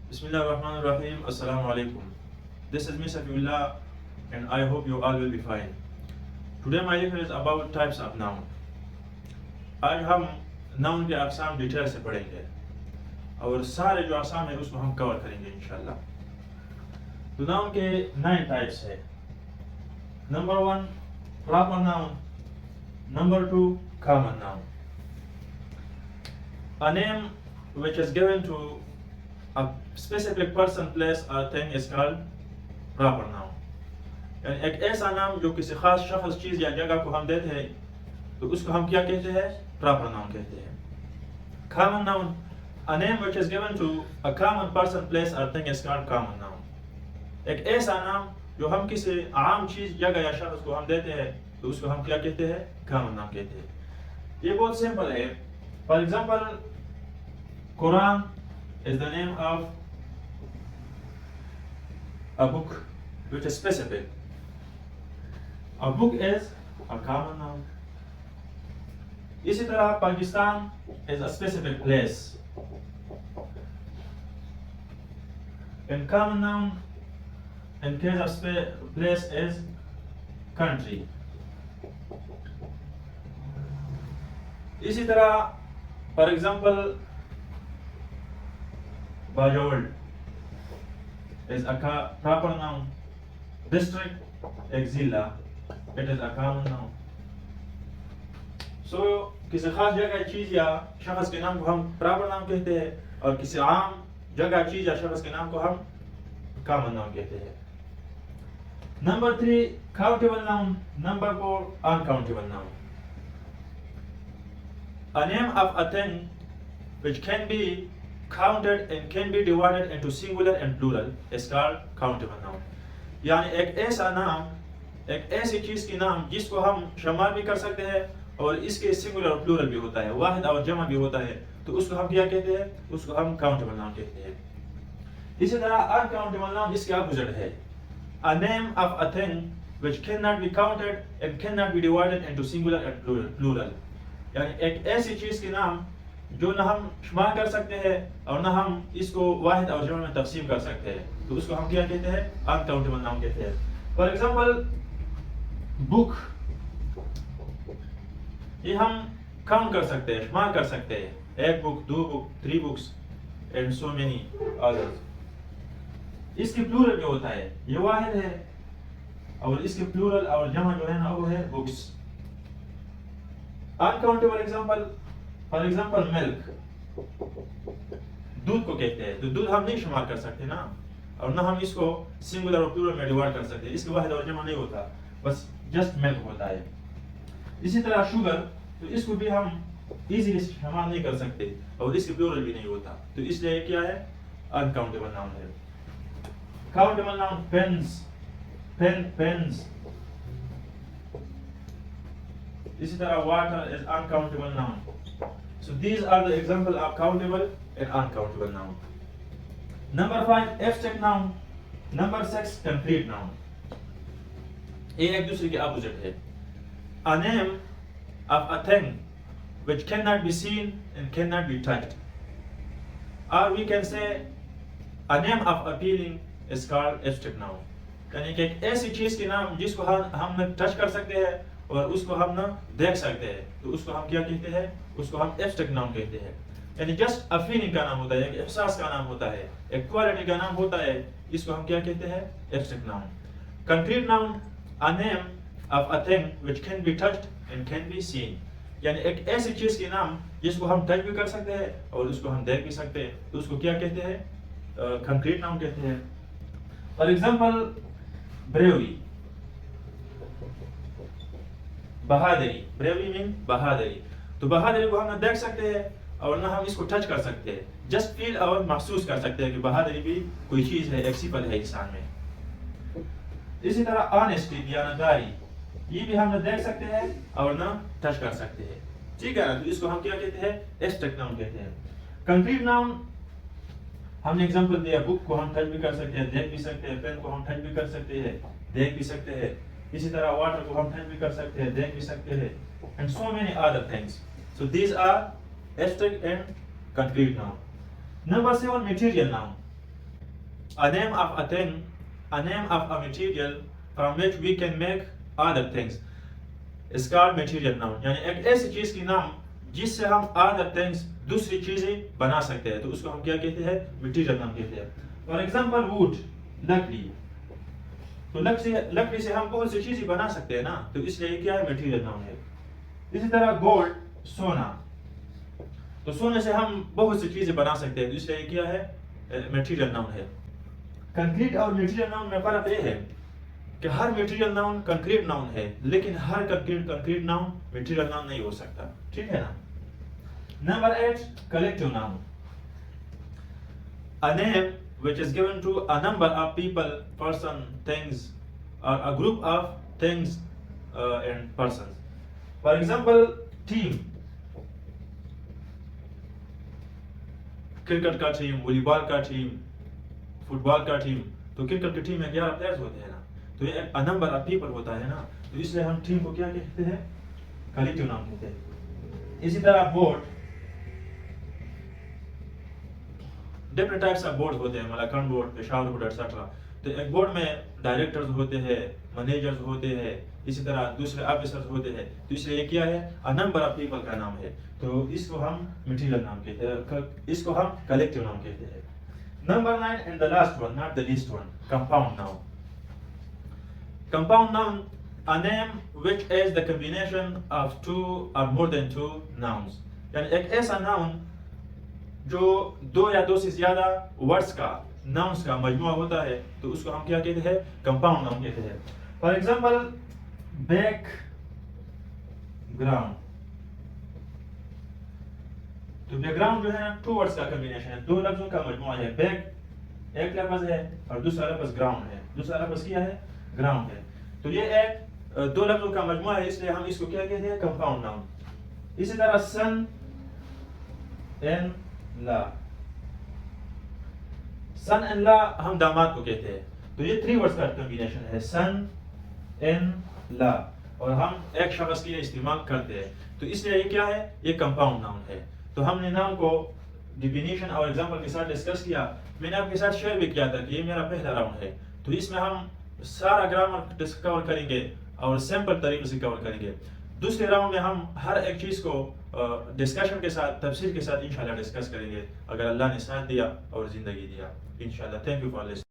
Bismillahirrahmanirrahim. Assalamu alaikum. This is me Safiullah and I hope you all will be fine. Today my lecture is about types of noun. आज हम noun के अक़साम detail से पढ़ेंगे और सारे जो अक़साम है उसको हम कवर करेंगे इंशाल्लाह। तो नाउन के 9 टाइप्स है। Number 1 proper noun, number 2 common noun. A name which is given to a specific person, place or thing is called proper noun. यानी एक ऐसा नाम जो किसी खास शख्स, चीज या जगह को हम देते हैं तो उसको हम क्या कहते हैं? प्रॉपर नाउन कहते हैं। Common noun, a name which is given to a common person, place or thing is called common noun. एक ऐसा नाम जो हम किसी आम चीज, जगह या शख्स को हम देते हैं तो उसको हम क्या कहते हैं? कॉमन नाउन कहते हैं। ये बहुत सिंपल है। For example, Quran is the name of a book which is specific. A book is a common noun. इसी तरह Pakistan is a specific place. In common noun, in case of place is country. इसी तरह for example, Bajol is a proper noun. District, Exila, it is a common noun. So किसी खास जगह, चीज या शख्स के नाम को हम प्रॉपर नाउन कहते हैं और किसी आम जगह, चीज या शख्स के नाम को हम कॉमन नाउन कहते हैं। Number 3 countable noun, number 4 uncountable noun. A name of a thing which can be counted and can be divided into singular and plural is called countable noun. यानी एक ऐसा नाम, एक ऐसी चीज की नाम जिसको हम शुमार भी कर सकते हैं और इसके सिंगुलर और प्लूरल भी होता है, वाहिद और जमा भी होता है, तो उसको हम क्या कहते हैं? उसको हम काउंटेबल नाउन कहते हैं। इसी तरह अनकाउंटेबल नाउन इसके अपोजिट है। A name of a thing which cannot be counted and cannot be divided into singular and plural. यानी एक ऐसी चीज के नाम जो ना हम शुमार कर सकते हैं और ना हम इसको वाहिद और जमा में तकसीम कर सकते हैं, तो उसको हम क्या कहते हैं? अनकाउंटेबल नाउन कहते हैं। फॉर एग्जांपल, बुक, ये हम काउंट कर सकते हैं, शुमार कर सकते हैं। 1 book, 2 book, 3 books and so many others. इसके प्लूरल भी होता है, ये वाहिद है और इसके प्लूरल और जमा जो है ना वो है books. Uncountable example, for example milk, दूध को कहते हैं, तो दूध हम नहीं शुमार कर सकते ना, और ना हम इसको सिंगुलर और प्लूरल में डिवाइड कर सकते, इसके वाहिद और जमा नहीं होता, बस जस्ट मिल्क होता है। इसी तरह शुगर, तो इसको भी हम इजीली शुमार नहीं कर सकते और इसके प्लूरल भी नहीं होता, तो इसलिए क्या है? अनकाउंटेबल नाउन है। Countable noun, pens, pens. इसी तरह water is uncountable noun. So these are the example of countable and uncountable noun. Number 5 abstract noun, number 6 complete noun. ये एक दूसरे के opposite है। A name of a thing which cannot be seen and cannot be touched. Or we can say a name of a feeling is called abstract noun. यानी कि एक ऐसी चीज के नाम जिसको हम न टच कर सकते हैं और उसको हम ना देख सकते हैं, तो उसको हम क्या कहते हैं? उसको हम एब्स्ट्रैक्ट नाउन कहते हैं। यानी जस्ट अ फीलिंग का नाम होता है, एक एहसास का नाम होता है, एक क्वालिटी का नाम होता है, इसको हम क्या कहते हैं? Abstract noun. Concrete noun, a name of a thing which can be touched and can be seen. यानी एक ऐसी चीज के नाम जिसको हम टच भी कर सकते हैं और उसको हम देख भी सकते हैं, तो उसको क्या कहते हैं? कंक्रीट नाउन कहते हैं। फॉर एग्जांपल, ब्रेवरी, बहादुरी, ब्रेवरी मीन बहादुरी, तो बहादुरी को हम ना देख सकते हैं और ना हम इसको टच कर सकते हैं, जस्ट फील और महसूस कर सकते हैं कि बहादुरी भी कोई चीज है, एक सिफत है इंसान में। इसी तरह ऑनेस्टी, ईमानदारी, ये भी हम ना देख सकते हैं और ना टच कर सकते हैं, ठीक है ना, तो इसको हम क्या कहते हैं? एब्स्ट्रैक्ट नाउन कहते हैं। कंक्रीट नाउन, हमने एग्जांपल दिया, बुक को हम टच भी कर सकते हैं, देख भी सकते हैं, पेन को हम टच भी कर सकते हैं, देख भी सकते हैं, इसी तरह वाटर को हम टच भी कर सकते हैं, देख भी सकते हैं, and so many other things. So these are abstract and concrete noun. Number 7, material noun. A name of a thing, a name of a material from which we can make other things is called material noun. यानी एक ऐसी चीज की नाम जिससे हम other things दूसरी चीजें बना सकते हैं, तो उसको हम क्या कहते हैं? material नाम कहते हैं. For example, wood, लकड़ी. तो लकड़ी से हम बहुत सी चीजें बना सकते हैं ना, तो इसलिए क्या है? material noun है. इसी तरह gold, सोना. तो सोने से हम बहुत सी चीजें बना सकते हैं, तो इसलिए क्या है? material noun है. कंक्रीट और मटेरियल नाउन में फर्क ये है कि हर मटेरियल नाउन कंक्रीट नाउन है, लेकिन हर कंक्रीट नाउन मटेरियल नाउन नहीं हो सकता. ठीक है ना? Number 8, collective noun. A name which is given to a number of people, person, things, or a group of things and persons. For example, team. Cricket का team, volleyball का team, football का team. तो cricket की team में 11 players होते हैं ना, तो ये अ नंबर ऑफ पीपल होता है ना, तो इसलिए हम टीम को क्या कहते हैं? कलेक्टिव नाम कहते हैं. इसी तरह board, different types of board होते हैं, Malakand board, Peshawar board etcetera. तो एक बोर्ड में डायरेक्टर्स होते हैं, मैनेजर्स होते हैं, इसी तरह दूसरे ऑफिसर्स होते हैं, तो इसलिए ये क्या है? अ नंबर ऑफ पीपल का नाम है, तो इसको हम मटेरियल नाम कहते हैं, इसको हम कलेक्टिव नाम कहते हैं. Number 9 and the last one, not the least one, compound noun. Compound noun, a name which is the combination of two or more than two nouns. यानी एक ऐसा noun जो दो या दो से ज्यादा words का, nouns का मजमुआ होता है, तो उसको हम क्या कहते हैं? compound noun कहते हैं. For example, background. तो बैकग्राउंड जो है ना, 2 वर्ड्स का कॉम्बिनेशन है, 2 लफ्जों का मजमुआ है. बैक एक लफ्ज है और दूसरा लफ्ज ग्राउंड है. दूसरा लफ्ज क्या है? ग्राउंड है. तो ये एक 2 लफ्जों का मजमुआ है, इसलिए हम इसको क्या कहते हैं? Compound noun. इसी तरह सन एंड ला. सन एंड ला हम दामाद को कहते हैं, तो ये 3 वर्ड्स का कॉम्बिनेशन है, सन एंड ला, और हम एक शख्स के लिए इस्तेमाल करते हैं, तो इसलिए ये क्या है? ये कंपाउंड नाउन है. तो हमने नाउन को डिफिनीशन और एग्जांपल के साथ डिस्कस किया. मैंने आपके साथ शेयर भी किया था कि ये मेरा पहला राउंड है, तो इसमें हम सारा ग्रामर कवर करेंगे और सिंपल तरीके से कवर करेंगे. दूसरे राउंड में हम हर एक चीज़ को डिस्कशन के साथ, तफसील के साथ इंशाल्लाह डिस्कस करेंगे, अगर अल्लाह ने साथ दिया और ज़िंदगी दिया इंशाल्लाह. Thank you for listening.